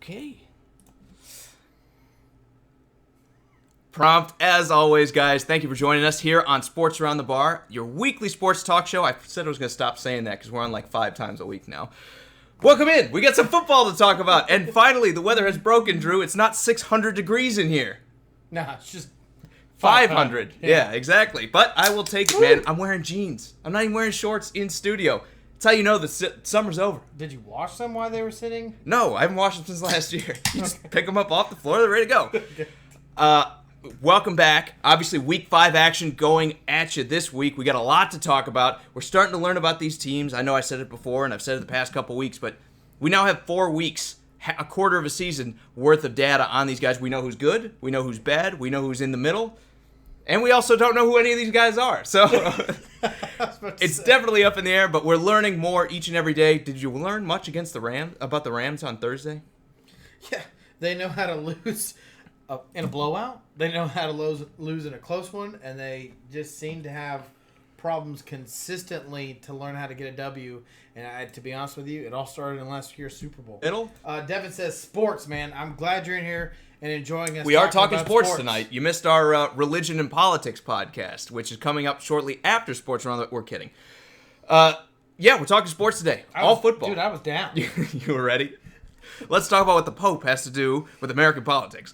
Okay. Prompt, as always, guys. Thank you for joining us here on Sports Around the Bar, your weekly sports talk show. I said I was going to stop saying that because we're on like 5 times a week now. Welcome in. We got some football to talk about. And finally, the weather has broken, Drew. It's not 600 degrees in here. Nah, it's just 500. Yeah, exactly. But I will take it, man. I'm wearing jeans. I'm not even wearing shorts in studio. That's how you know the summer's over. Did you wash them while they were sitting? No, I haven't washed them since last year. You just pick them up off the floor, they're ready to go. Welcome back. Obviously, Week 5 action going at you this week. We got a lot to talk about. We're starting to learn about these teams. I know I said it before, and I've said it the past couple weeks, but we now have 4 weeks, a quarter of a season worth of data on these guys. We know who's good, we know who's bad, we know who's in the middle, and we also don't know who any of these guys are. So it's definitely up in the air, but we're learning more each and every day. Did you learn much against the Rams about the Rams on Thursday? Yeah, they know how to lose in a blowout. They know how to lose in a close one, and they just seem to have problems consistently to learn how to get a W. And to be honest with you, it all started in last year's Super Bowl. Devin says, sports, man. I'm glad you're in here and enjoying us. We are talking sports tonight. You missed our religion and politics podcast, which is coming up shortly after Sports Around. We're kidding. Yeah, we're talking sports today. All football. Dude, I was down. You were ready? Let's talk about what the Pope has to do with American politics.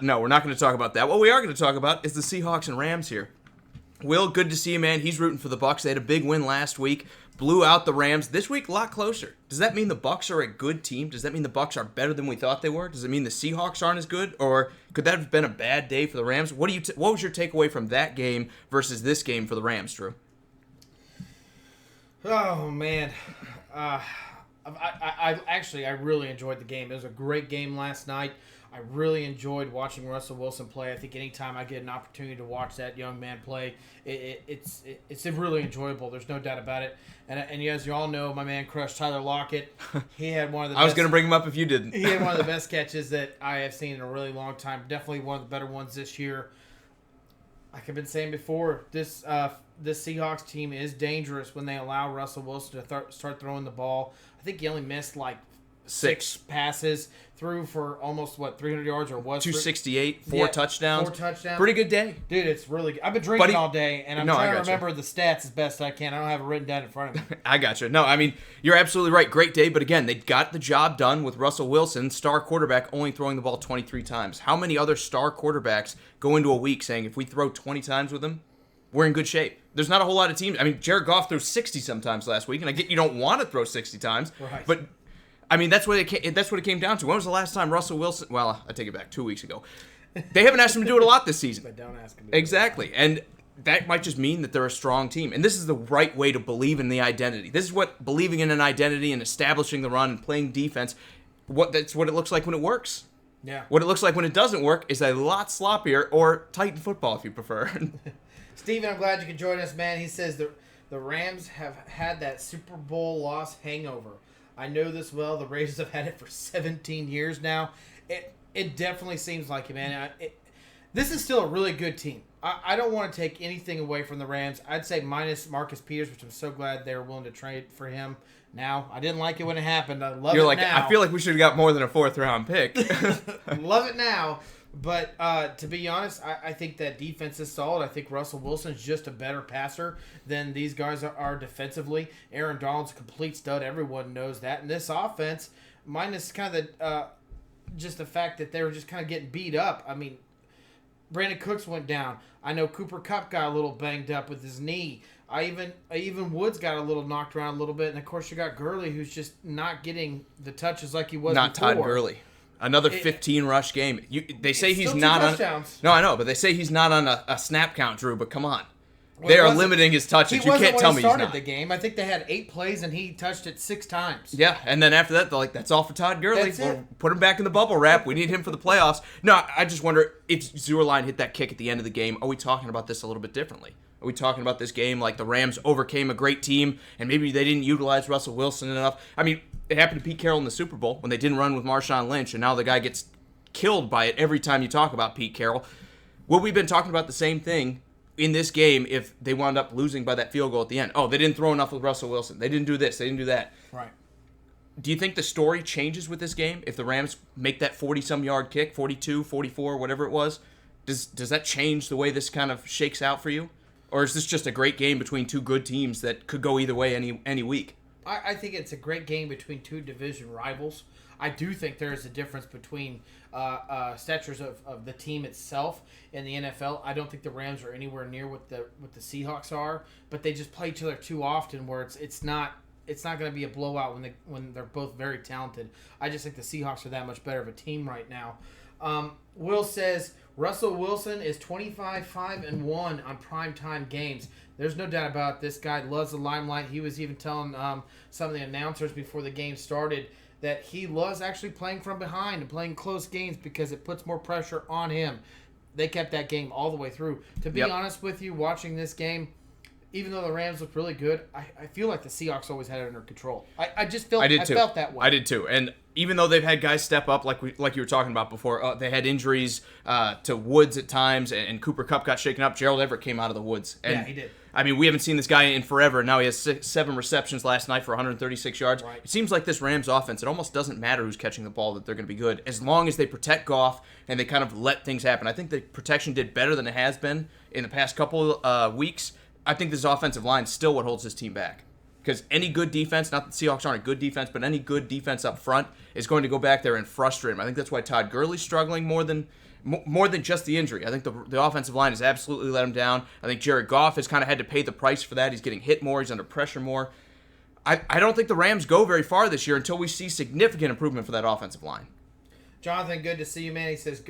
No, we're not going to talk about that. What we are going to talk about is the Seahawks and Rams here. Will, good to see you, man. He's rooting for the Bucs. They had a big win last week, blew out the Rams. This week, a lot closer. Does that mean the Bucs are a good team? Does that mean the Bucs are better than we thought they were? Does it mean the Seahawks aren't as good? Or could that have been a bad day for the Rams? What was your takeaway from that game versus this game for the Rams, Drew? Oh, man. I really enjoyed the game. It was a great game last night. I really enjoyed watching Russell Wilson play. I think anytime I get an opportunity to watch that young man play, it's really enjoyable. There's no doubt about it. And as you all know, my man crush Tyler Lockett. He had one of the I was going to bring him up if you didn't. He had one of the best catches that I have seen in a really long time. Definitely one of the better ones this year. Like I've been saying before, this Seahawks team is dangerous when they allow Russell Wilson to start throwing the ball. I think he only missed like 6 passes, threw for almost 300 yards or was 268, 4 touchdowns. 4 touchdowns. Pretty good day, dude. It's really good. I've been drinking all day, and I'm trying to remember the stats as best I can. I don't have it written down in front of me. I got you. No, I mean, you're absolutely right. Great day, but again, they got the job done with Russell Wilson, star quarterback, only throwing the ball 23 times. How many other star quarterbacks go into a week saying if we throw 20 times with him, we're in good shape? There's not a whole lot of teams. I mean, Jared Goff threw 60 sometimes last week, and I get you don't want to throw 60 times, right? But I mean, that's what it came down to. When was the last time Russell Wilson? Well, I take it back, 2 weeks ago. They haven't asked him to do it a lot this season. But don't ask him. Exactly, and that might just mean that they're a strong team. And this is the right way to believe in the identity. This is what believing in an identity and establishing the run and playing defense. That's what it looks like when it works. Yeah. What it looks like when it doesn't work is a lot sloppier or Titan football, if you prefer. Steven, I'm glad you could join us, man. He says the Rams have had that Super Bowl loss hangover. I know this well. The Raiders have had it for 17 years now. It definitely seems like it, man. This is still a really good team. I don't want to take anything away from the Rams. I'd say minus Marcus Peters, which I'm so glad they were willing to trade for him now. I didn't like it when it happened. I love it now. I feel like we should have got more than a 4th-round pick. Love it now. But to be honest, I think that defense is solid. I think Russell Wilson's just a better passer than these guys are defensively. Aaron Donald's a complete stud. Everyone knows that. And this offense, minus kind of just the fact that they were just kind of getting beat up. I mean, Brandon Cooks went down. I know Cooper Kupp got a little banged up with his knee. Even Woods got a little knocked around a little bit. And, of course, you got Gurley, who's just not getting the touches like he was before. Not Todd Gurley. Another 15 rush game. They say he's not on. No, I know, but they say he's not on a snap count, Drew. But come on, they are limiting his touches. You can't tell me he's not. He started the game. I think they had 8 plays and he touched it 6 times. Yeah, and then after that, they're like, "That's all for Todd Gurley. That's it. Put him back in the bubble wrap. We need him for the playoffs." No, I just wonder if Zierlein hit that kick at the end of the game. Are we talking about this a little bit differently? Are we talking about this game like the Rams overcame a great team and maybe they didn't utilize Russell Wilson enough? I mean, it happened to Pete Carroll in the Super Bowl when they didn't run with Marshawn Lynch, and now the guy gets killed by it every time you talk about Pete Carroll. Will we been talking about the same thing in this game if they wound up losing by that field goal at the end? Oh, they didn't throw enough with Russell Wilson. They didn't do this. They didn't do that. Right. Do you think the story changes with this game if the Rams make that 40-some yard kick, 42, 44, whatever it was? Does that change the way this kind of shakes out for you? Or is this just a great game between two good teams that could go either way any week? I think it's a great game between two division rivals. I do think there is a difference between statures of the team itself in the NFL. I don't think the Rams are anywhere near what the Seahawks are, but they just play each other too often where it's not going to be a blowout when they're both very talented. I just think the Seahawks are that much better of a team right now. Will says Russell Wilson is 25-5-1 on primetime games. There's no doubt about it. This guy loves the limelight. He was even telling some of the announcers before the game started that he loves actually playing from behind and playing close games because it puts more pressure on him. They kept that game all the way through. To be honest with you, watching this game, even though the Rams looked really good, I feel like the Seahawks always had it under control. I felt that way. I did too. And even though they've had guys step up, like you were talking about before, they had injuries to Woods at times, and Cooper Kupp got shaken up. Gerald Everett came out of the woods. And, yeah, he did. I mean, we haven't seen this guy in forever. Now he has 7 receptions last night for 136 yards. Right. It seems like this Rams offense, it almost doesn't matter who's catching the ball, that they're going to be good, as long as they protect Goff and they kind of let things happen. I think the protection did better than it has been in the past couple weeks. I think this offensive line is still what holds this team back. Because any good defense, not that the Seahawks aren't a good defense, but any good defense up front is going to go back there and frustrate them. I think that's why Todd Gurley's struggling more than just the injury. I think the offensive line has absolutely let him down. I think Jared Goff has kind of had to pay the price for that. He's getting hit more. He's under pressure more. I don't think the Rams go very far this year until we see significant improvement for that offensive line. Jonathan, good to see you, man. He says,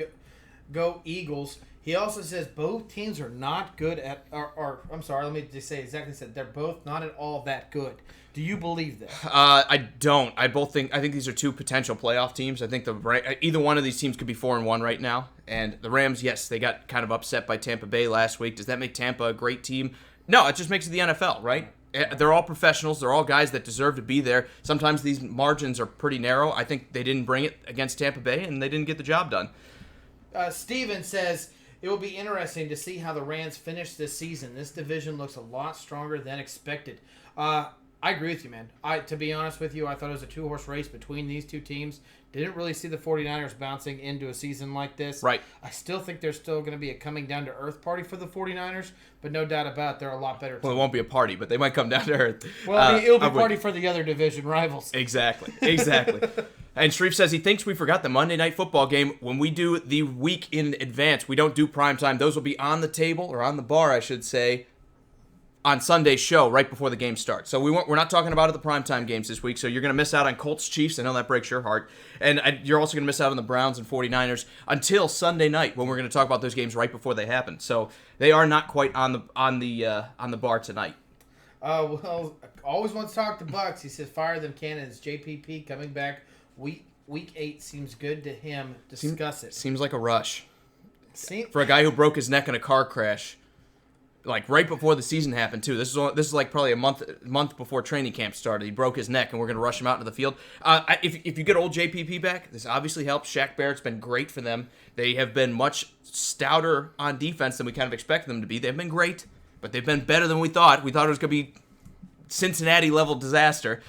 go Eagles. He also says both teams are not good at, or I'm sorry, let me just say exactly said. They're both not at all that good. Do you believe this? I don't. I think these are two potential playoff teams. I think either one of these teams could be 4-1 right now. And the Rams, yes, they got kind of upset by Tampa Bay last week. Does that make Tampa a great team? No, it just makes it the NFL, right? They're all professionals. They're all guys that deserve to be there. Sometimes these margins are pretty narrow. I think they didn't bring it against Tampa Bay, and they didn't get the job done. Steven says, it will be interesting to see how the Rams finish this season. This division looks a lot stronger than expected. I agree with you, man. To be honest with you, I thought it was a two-horse race between these two teams. Didn't really see the 49ers bouncing into a season like this. Right. I still think there's still going to be a coming down to earth party for the 49ers, but no doubt about it, they're a lot better team. Well, it won't be a party, but they might come down to earth. Well, it'll be a party for the other division rivals. Exactly. And Sharif says he thinks we forgot the Monday Night Football game. When we do the week in advance, we don't do primetime. Those will be on the table, or on the bar, I should say, on Sunday's show right before the game starts. So we're not talking about the primetime games this week, so you're going to miss out on Colts-Chiefs. I know that breaks your heart. And you're also going to miss out on the Browns and 49ers until Sunday night, when we're going to talk about those games right before they happen. So they are not quite on the bar tonight. Well, always wants to talk to Bucks. He says, fire them cannons. JPP coming back. Week 8 seems good to him. Discuss it. Seems like a rush. For a guy who broke his neck in a car crash, like right before the season happened too. This is like probably a month before training camp started. He broke his neck, and we're going to rush him out into the field. If you get old JPP back, this obviously helps. Shaq Barrett's been great for them. They have been much stouter on defense than we kind of expected them to be. They've been great, but they've been better than we thought. We thought it was going to be Cincinnati-level disaster.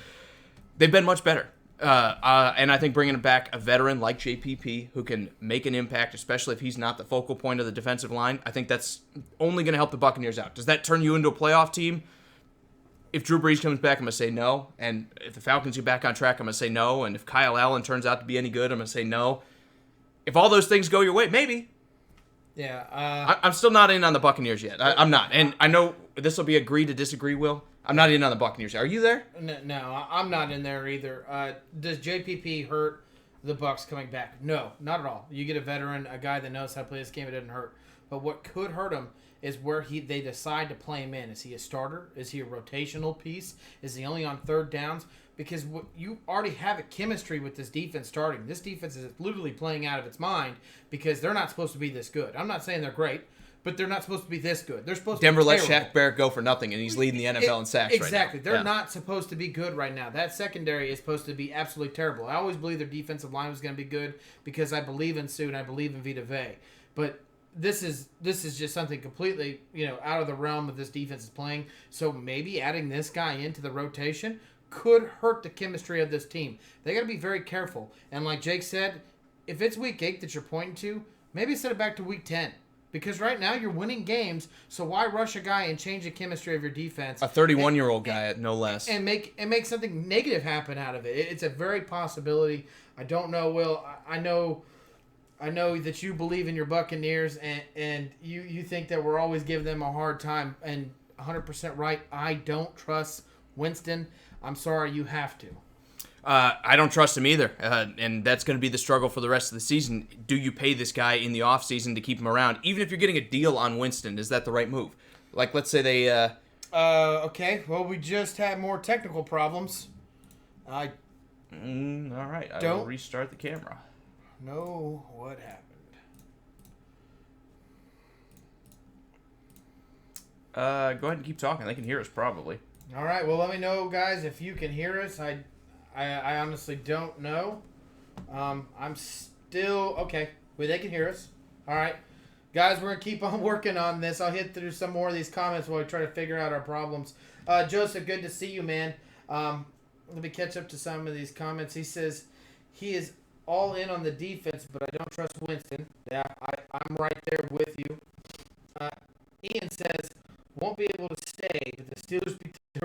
They've been much better. And I think bringing back a veteran like JPP who can make an impact, especially if he's not the focal point of the defensive line, I think that's only going to help the Buccaneers out. Does that turn you into a playoff team? If Drew Brees comes back, I'm going to say no. And if the Falcons get back on track, I'm going to say no. And if Kyle Allen turns out to be any good, I'm going to say no. If all those things go your way, maybe. Yeah. I'm still not in on the Buccaneers yet. I'm not. And I know this will be agree to disagree, Will. I'm not in on the Buccaneers. Are you there? No, I'm not in there either. Does JPP hurt the Bucs coming back? No, not at all. You get a veteran, a guy that knows how to play this game, it doesn't hurt. But what could hurt him is where they decide to play him in. Is he a starter? Is he a rotational piece? Is he only on third downs? Because you already have a chemistry with this defense starting. This defense is literally playing out of its mind because they're not supposed to be this good. I'm not saying they're great, but they're not supposed to be this good. They're supposed Denver to be let terrible. Shaq Barrett go for nothing, and he's leading the NFL in sacks exactly. right now. They're not supposed to be good right now. That secondary is supposed to be absolutely terrible. I always believed their defensive line was going to be good because I believe in Sue and I believe in Vita Vea. But this is just something completely out of the realm of this defense is playing. So maybe adding this guy into the rotation could hurt the chemistry of this team. They got to be very careful. And like Jake said, if it's week 8 that you're pointing to, maybe set it back to week 10. Because right now you're winning games, so why rush a guy and change the chemistry of your defense? A 31-year-old guy, no less. And make something negative happen out of it. It's a very possibility. I don't know, Will. I know that you believe in your Buccaneers, and you think that we're always giving them a hard time. And 100% right. I don't trust Winston. I'm sorry, you have to. I don't trust him either, and that's going to be the struggle for the rest of the season. Do you pay this guy in the offseason to keep him around? Even if you're getting a deal on Winston, is that the right move? Like, let's say they... Okay, well, we just had more technical problems. all right, I will restart the camera. Know what happened. Go ahead and keep talking. They can hear us probably. All right, well, let me know, guys, if you can hear us. I honestly don't know. I'm still... Okay, well, they can hear us. All right. Guys, we're going to keep on working on this. I'll hit through some more of these comments while we try to figure out our problems. Joseph, good to see you, man. Let me catch up to some of these comments. He says he is all in on the defense, but I don't trust Winston. Yeah, I'm right there with you. Ian says, won't be able to stay, but the Steelers beat the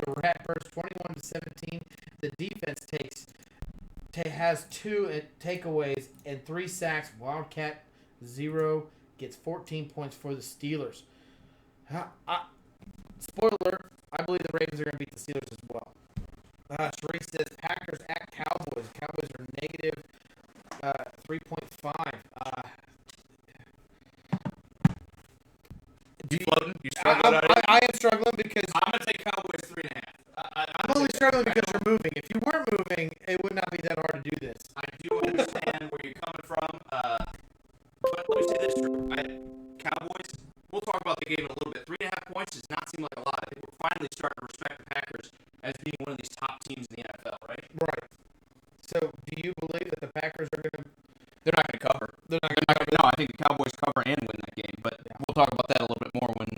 Ratbirds 21-17. The defense has 2 takeaways and 3 sacks. Wildcat 0 gets 14 points for the Steelers. Spoiler alert, I believe the Ravens are going to beat the Steelers as well. Sharif says Packers at Cowboys. Cowboys are negative 3.5. I am struggling because I'm going to take Cowboys 3.5. I'm only struggling because you're moving. If you weren't moving, it would not be that hard to do this. I do understand where you're coming from. But let me say this, Cowboys, we'll talk about the game in a little bit. 3.5 points does not seem like a lot. I think we're finally starting to respect the Packers as being one of these top teams in the NFL, right? Right. So, do you believe that the Packers are going to... They're not going to cover. They're not going to cover. No, I think the Cowboys cover and win that game. But we'll talk about that a little bit more when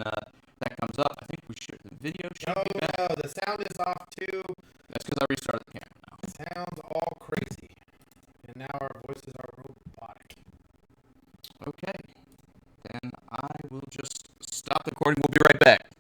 that comes up. I think we should. The video should be back. No, the sound is off too. That's because I restarted the camera now. Sounds all crazy. And now our voices are robotic. Okay. Then I will just stop the recording. We'll be right back.